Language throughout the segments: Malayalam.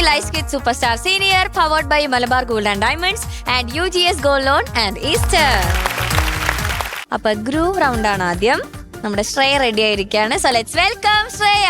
Life Kit Superstar Senior powered by Malabar Gold and Diamonds and UGS Gold Loan and Easter. അപ്പൊ ഗ്രൂവ് റൗണ്ട് ആണ് ആദ്യം. നമ്മുടെ ശ്രേയ റെഡി ആയിരിക്കാണ്. So let's welcome Shreya.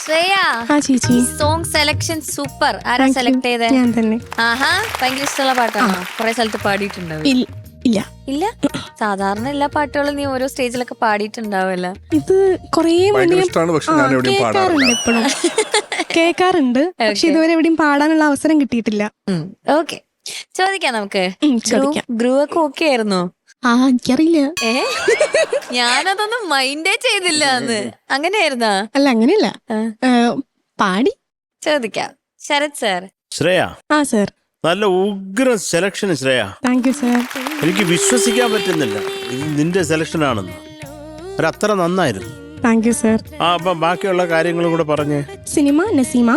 Shreya, song selection super. ആരാ സെലക്ട് ചെയ്തേ? ഞാൻ തന്നെ. ആഹാ, ഭയങ്കര ഇഷ്ടമുള്ള പാട്ടാണോ? കുറെ സ്ഥലത്ത് പാടിയിട്ടുണ്ടാവും? ഇല്ല ഇല്ല. സാധാരണ എല്ലാ പാട്ടുകളും നീ ഓരോ സ്റ്റേജിലൊക്കെ പാടിയിട്ടുണ്ടാവല്ലോ. ഇത് കൊറേ കേൾക്കാറുണ്ട്, എപ്പോഴും കേൾക്കാറുണ്ട്. പക്ഷെ ഇതുവരെ എവിടെയും പാടാനുള്ള അവസരം കിട്ടിയിട്ടില്ല. ഓക്കെ, ചോദിക്കാം നമുക്ക്. ചോദിക്കാം. ഗ്രൂ ഒക്കെ ഓക്കെ ആയിരുന്നോ? എനിക്കറിയില്ല. ഞാനതൊന്നും മൈൻഡേ ചെയ്തില്ല അന്ന്. അങ്ങനെയായിരുന്നാ? അല്ല, അങ്ങനെയല്ല. പാടി. ചോദിക്കാം. ശരത് സാർ. ശ്രേയ, സർ. നല്ല ഉഗ്ര selection Shreya. Thank you sir. എനിക്ക് വിശ്വസിക്കാൻ പറ്റുന്നില്ല ഇത് നിന്റെ സെലക്ഷൻ ആണെന്ന്. അത്ര നന്നായിരുന്നു. Thank you sir. അപ്പൊ ബാക്കിയുള്ള കാര്യങ്ങളും കൂടെ പറഞ്ഞേ. സിനിമ നസീമ,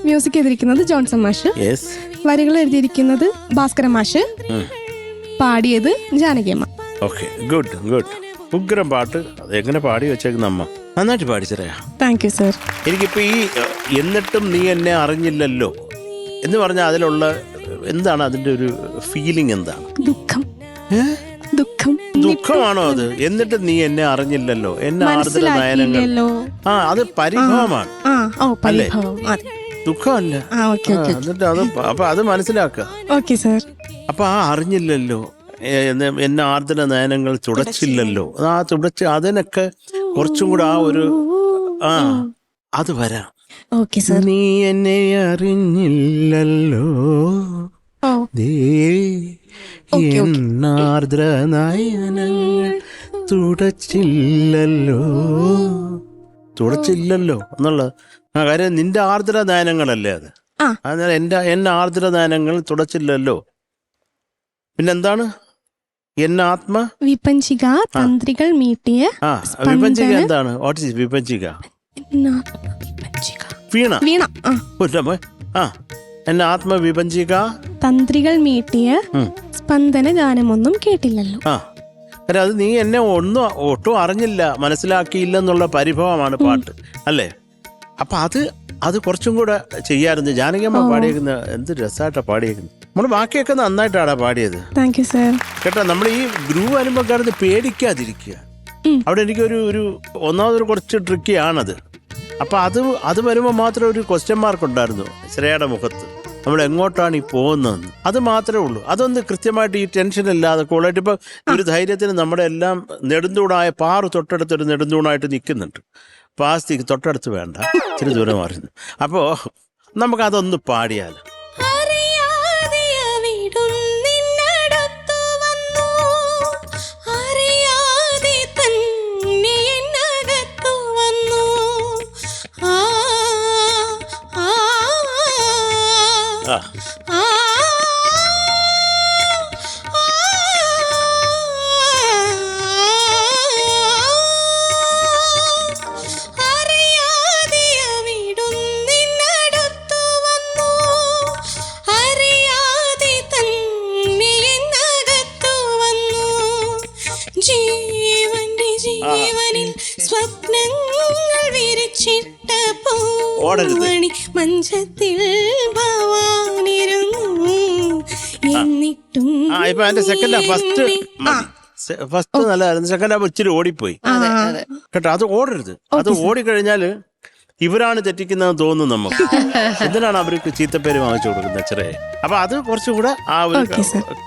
മ്യൂസിക് ചെയ്തിരിക്കുന്നത് ജോൺസൺ മാഷ്, വരികൾ എഴുതിയിരിക്കുന്നത് ഭാസ്കര മാഷ്, പാടിയത് ജാനകിയമ്മ. Okay, good good. ഉഗ്രം പാട്ട്. അത് എങ്ങനെ പാടി വെച്ചേക്കുന്ന അമ്മ നന്നായിട്ട് പാടി ശ്രേയ. Thank you sir. എനിക്കിപ്പോ ഈ എന്നിട്ടും നീ എന്നെ അറിഞ്ഞില്ലല്ലോ എന്ന് പറഞ്ഞാൽ അതിലുള്ള എന്താണ് അതിന്റെ ഒരു ഫീലിംഗ്? എന്താണ്? ദുഃഖം. ദുഃഖം. ദുഃഖമാണോ അത്? എന്നിട്ട് നീ എന്നെ അറിഞ്ഞില്ലല്ലോ, എന്നെ ആർദ്ര നയനങ്ങൾ. അത് പരിഭവമാണ് അല്ലേ? ദുഃഖമല്ല. എന്നിട്ട് അത് അപ്പൊ അത് മനസ്സിലാക്കുക. Okay sir. അപ്പൊ അറിഞ്ഞില്ലല്ലോ, എന്നെ ആർദ്ര നയനങ്ങൾ തുടച്ചില്ലല്ലോ, തുടച്ച് അതിനൊക്കെ കുറച്ചും കൂടെ ഒരു അത് വരാം. നീ എന്നെ അറിഞ്ഞില്ലല്ലോ, ആർദ്ര നയനങ്ങൾ തുടച്ചില്ലല്ലോ എന്നുള്ള കാര്യം നിന്റെ ആർദ്ര നയനങ്ങളല്ലേ അത്. അതിനാൽ എന്നെ ആർദ്ര നയനങ്ങൾ തുടച്ചില്ലല്ലോ. പിന്നെന്താണ്? എന്നെ ആത്മ വിപഞ്ചിക തന്ത്രികൾ മീട്ടിയ. വിപഞ്ചിക എന്താണ്? വാട്ട് ഈസ് വിപഞ്ചിക? വീണ. വീണ. എന്നെ ആത്മവിപഞ്ചിക തന്ത്രികൾ മീട്ടിയ സ്പന്ദന ഗാനമൊന്നും കേട്ടില്ലല്ലോ. അത് നീ എന്നെ ഒട്ടും അറിഞ്ഞില്ല, മനസ്സിലാക്കിയില്ല എന്നുള്ള പരിഭവമാണ് പാട്ട് അല്ലേ? അപ്പൊ അത് കുറച്ചും കൂടെ ചെയ്യാറുണ്ട്. ജാനകിയമ്മ പാടിയേക്കുന്ന എന്ത് രസമായിട്ടാ പാടിയേക്കുന്നത്. നമ്മള് ബാക്കിയൊക്കെ നന്നായിട്ടാണ് പാടിയത്. Thank you sir. കേട്ടോ, നമ്മൾ ഈ ഗ്രൂവ് അനുഭവക്കാരത് പേടിക്കാതിരിക്കുക. അവിടെ എനിക്കൊരു ഒന്നാമതൊരു കുറച്ച് ട്രിക്കിയാണത്. അപ്പൊ അത് വരുമ്പോൾ മാത്രം ഒരു ക്വസ്റ്റ്യൻ മാർക്ക് ഉണ്ടായിരുന്നു ശ്രേയയുടെ മുഖത്ത്. നമ്മൾ എങ്ങോട്ടാണ് ഈ പോകുന്നതെന്ന് അത് മാത്രമേ ഉള്ളൂ. അതൊന്ന് കൃത്യമായിട്ട് ഈ ടെൻഷൻ ഇല്ലാതെ കൂളായിട്ട് ഇപ്പൊ ഒരു ധൈര്യത്തിന് നമ്മുടെ എല്ലാം നെടുന്തൂണായ പാറു തൊട്ടടുത്തൊരു നെടുന്തൂണായിട്ട് നിൽക്കുന്നുണ്ട്. പാസ്തിക്ക് തൊട്ടടുത്ത് വേണ്ട, ഇച്ചിരി ദൂരം മാറുന്നു. അപ്പോ നമുക്ക് അതൊന്ന് പാടിയാൽ. സ്വപ്നങ്ങൾ വിരിച്ചിട്ട പൂമണി മഞ്ചത്തിൽ ഭവാനിരുന്നു എന്നിട്ടും. ഇപ്പൊ എന്റെ സെക്കൻഡ് ഫസ്റ്റ് നല്ലതായിരുന്നു. സെക്കൻഡ് ഹാഫ് ഇച്ചിരി ഓടിപ്പോയി കേട്ടോ. അത് ഓടരുത്. അത് ഓടിക്കഴിഞ്ഞാല് ഇവരാണ് തെറ്റിക്കുന്നതെന്ന് തോന്നുന്നു നമുക്ക്. എന്തിനാണ് അവർക്ക് ചീത്തപ്പേര് വാങ്ങിച്ചു കൊടുക്കുന്നത് ചെറിയ. അപ്പൊ അത് കുറച്ചുകൂടെ ആ ഒരു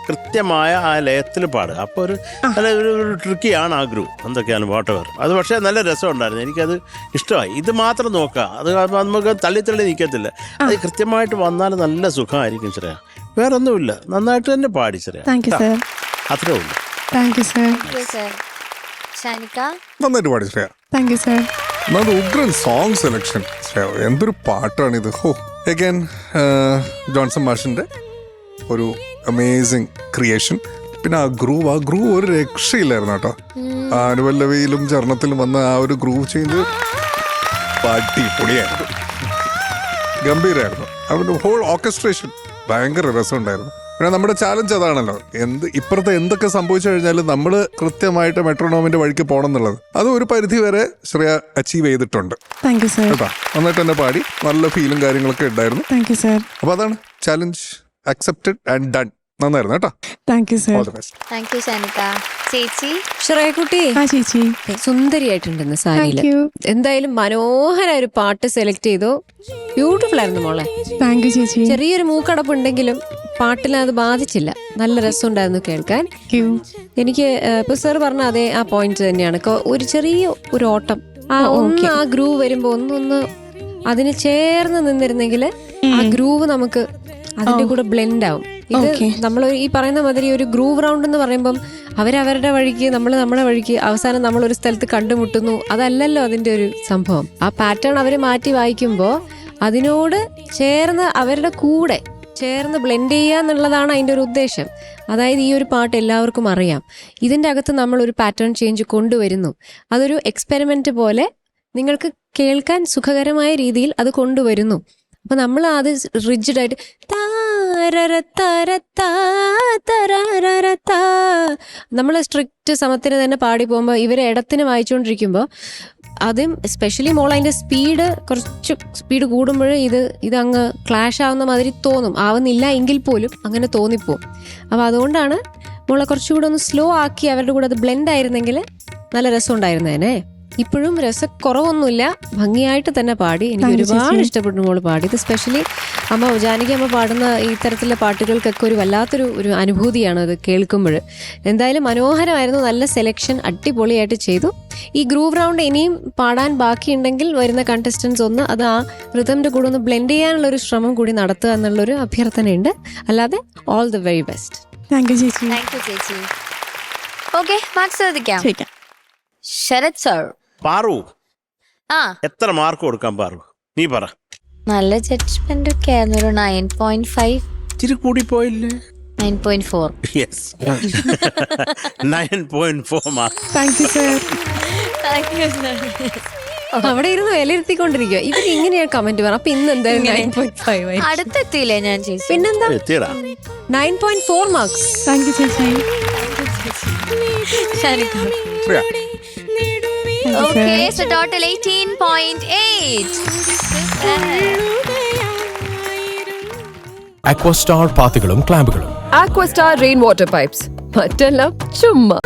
കൃത്യമായ ആ ലയത്തിൽ പാടുക. അപ്പൊ ഒരു നല്ല ഒരു ട്രിക്കിയാണ് ആ ഗ്രൂപ്പ്. എന്തൊക്കെയാണ് വാട്ടവർ. അത് പക്ഷേ നല്ല രസമുണ്ടായിരുന്നു. എനിക്കത് ഇഷ്ടമായി. ഇത് മാത്രം നോക്കാം. അത് നമുക്ക് തള്ളി നിൽക്കത്തില്ല. അത് കൃത്യമായിട്ട് വന്നാൽ നല്ല സുഖമായിരിക്കും ചെറിയ. വേറൊന്നുമില്ല, നന്നായിട്ട് തന്നെ പാടി ചെറിയ. അത്രേ ഉള്ളൂ. നന്നായിട്ട് പാടി ശ്രേയ. Thank you sir. ഉഗ്രൻ സോങ് സെലക്ഷൻ. എന്തൊരു പാട്ടാണിത്. അഗൈൻ ജോൺസൺ മാഷിന്റെ ഒരു അമേസിങ് ക്രിയേഷൻ. പിന്നെ ആ ഗ്രൂവ് ഒരു രക്ഷയില്ലായിരുന്നു കേട്ടോ. അനുപല്ലവിയിലും ചരണത്തിലും വന്ന ആ ഒരു ഗ്രൂവ് ചെയ്ത് പാട്ടി പൊളിയായിരുന്നു, ഗംഭീരായിരുന്നു. അവന്റെ ഹോൾ ഓർക്കസ്ട്രേഷൻ ഭയങ്കര രസമുണ്ടായിരുന്നു. പിന്നെ നമ്മുടെ ചാലഞ്ച് അതാണല്ലോ, ഇപ്പുറത്തെ എന്തൊക്കെ സംഭവിച്ചു കഴിഞ്ഞാലും നമ്മൾ കൃത്യമായിട്ട് മെട്രോണോമിന്റെ വഴിക്ക് പോകണം എന്നുള്ളത്. അത് ഒരു പരിധി വരെ ശ്രേയ അച്ചീവ് ചെയ്തിട്ടുണ്ട് കേട്ടോ. നന്നായിട്ട് തന്നെ പാടി, നല്ല ഫീലും കാര്യങ്ങളൊക്കെ ഉണ്ടായിരുന്നു. അപ്പൊ അതാണ് ചാലഞ്ച് അക്സെപ്റ്റഡ് ആൻഡ് ഡൺ. നന്നായിരുന്നു കേട്ടോ. ശ്രേയക്കുട്ടി സുന്ദരിയായിട്ടുണ്ടെന്ന് സാരിയില്. എന്തായാലും മനോഹര ഒരു പാട്ട് സെലക്ട് ചെയ്തു. ബ്യൂട്ടിഫുൾ ആയിരുന്നു മോളെ. ചെറിയൊരു മൂക്കടപ്പുണ്ടെങ്കിലും പാട്ടിൽ അത് ബാധിച്ചില്ല. നല്ല രസമുണ്ടായിരുന്നു കേൾക്കാൻ. എനിക്ക് ഇപ്പൊ സാർ പറഞ്ഞ അതേ ആ പോയിന്റ് തന്നെയാണ്. ഒരു ചെറിയ ഒരു ഓട്ടം ആ ഗ്രൂവ് വരുമ്പോ ഒന്ന് അതിന് ചേർന്ന് നിന്നിരുന്നെങ്കിൽ ആ ഗ്രൂവ് നമുക്ക് അതിന്റെ കൂടെ ബ്ലെൻഡ് ആവും. ഇത് നമ്മൾ ഈ പറയുന്ന മാതിരി ഒരു ഗ്രൂവ് റൗണ്ട് എന്ന് പറയുമ്പം അവരവരുടെ വഴിക്ക് നമ്മൾ നമ്മുടെ വഴിക്ക് അവസാനം നമ്മൾ ഒരു സ്ഥലത്ത് കണ്ടുമുട്ടുന്നു. അതല്ലല്ലോ അതിന്റെ ഒരു സംഭവം. ആ പാറ്റേൺ അവർ മാറ്റി വായിക്കുമ്പോൾ അതിനോട് ചേർന്ന് അവരുടെ കൂടെ ചേർന്ന് ബ്ലെൻഡ് ചെയ്യുക എന്നുള്ളതാണ് അതിൻ്റെ ഒരു ഉദ്ദേശം. അതായത് ഈ ഒരു പാട്ട് എല്ലാവർക്കും അറിയാം, ഇതിൻ്റെ അകത്ത് നമ്മളൊരു പാറ്റേൺ ചേഞ്ച് കൊണ്ടുവരുന്നു. അതൊരു എക്സ്പെരിമെൻ്റ് പോലെ നിങ്ങൾക്ക് കേൾക്കാൻ സുഖകരമായ രീതിയിൽ അത് കൊണ്ടുവരുന്നു. അപ്പം നമ്മൾ അത് റിജിഡായിട്ട് നമ്മൾ സ്ട്രിക്റ്റ് സമത്തിന് തന്നെ പാടി പോകുമ്പോൾ ഇവരെ ഇടത്തിന് വായിച്ചുകൊണ്ടിരിക്കുമ്പോൾ അതും എസ്പെഷ്യലി മോൾ അതിൻ്റെ സ്പീഡ് കുറച്ച് സ്പീഡ് കൂടുമ്പോൾ ഇതങ്ങ് ക്ലാഷ് ആവുന്ന മാതിരി തോന്നും. ആവുന്നില്ല എങ്കിൽ പോലും അങ്ങനെ തോന്നിപ്പോവും. അപ്പോൾ അതുകൊണ്ടാണ് മോളെ കുറച്ചുകൂടെ ഒന്ന് സ്ലോ ആക്കി അവരുടെ കൂടെ അത് ബ്ലെൻഡ് ആയിരുന്നെങ്കിൽ നല്ല രസം ഉണ്ടായിരുന്നേനെ. ഇപ്പോഴും രസക്കുറവൊന്നുമില്ല, ഭംഗിയായിട്ട് തന്നെ പാടി. എനിക്ക് ഒരുപാട് ഇഷ്ടപ്പെട്ടു മോള് പാടിയത്. സ്പെഷ്യലി ജാനകി അമ്മ പാടുന്ന ഈ തരത്തിലുള്ള പാട്ടുകൾക്കൊക്കെ ഒരു വല്ലാത്തൊരു അനുഭൂതിയാണ് അത് കേൾക്കുമ്പോൾ. എന്തായാലും മനോഹരമായിരുന്നു, നല്ല സെലക്ഷൻ, അടിപൊളിയായിട്ട് ചെയ്തു. ഈ ഗ്രൂവ് റൗണ്ട് ഇനിയും പാടാൻ ബാക്കിയുണ്ടെങ്കിൽ വരുന്ന കണ്ടസ്റ്റൻസ് ഒന്ന് അത് ആ റിതമിന്റെ കൂടെ ഒന്ന് ബ്ലെൻഡ് ചെയ്യാനുള്ളൊരു ശ്രമം കൂടി നടത്തുക എന്നുള്ളൊരു അഭ്യർത്ഥനയുണ്ട്. അല്ലാതെ all the very best. Thank you ചേച്ചി. ഓക്കെ, മാർക്സ് ചോദിക്കാം. ശരത് സർ. പാറു, എത്ര മാർക്ക് കൊടുക്കാൻ പാറു? നീ പറ. നല്ല ജഡ്ജ്മെന്റ് ഒക്കെ ആയിരുന്നു. ഒരു 9.5. ഇച്ചിരി കൂടി പോയില്ലേ? 9.4. Yes, 9.4 mark. അവിടെ ഇരുന്ന് വിലയിരുത്തിക്കൊണ്ടിരിക്കുക. ഇവർ ഇങ്ങനെയാണ് കമന്റ് പറയാം. അപ്പൊ ഇന്ന് എന്തായാലും 9.5 അടുത്തെത്തിയില്ലേ ഞാൻ ചേച്ചി? പിന്നെന്താ, എത്തിയടാ. 9.4 മാർക്സ്. താങ്ക് യു ചേച്ചി. Okay, so total 18.8. Aquastar പാത്തികളും ക്ലാമ്പുകളും. Aquastar rainwater pipes. മറ്റെല്ലാം ചുമ്മാ.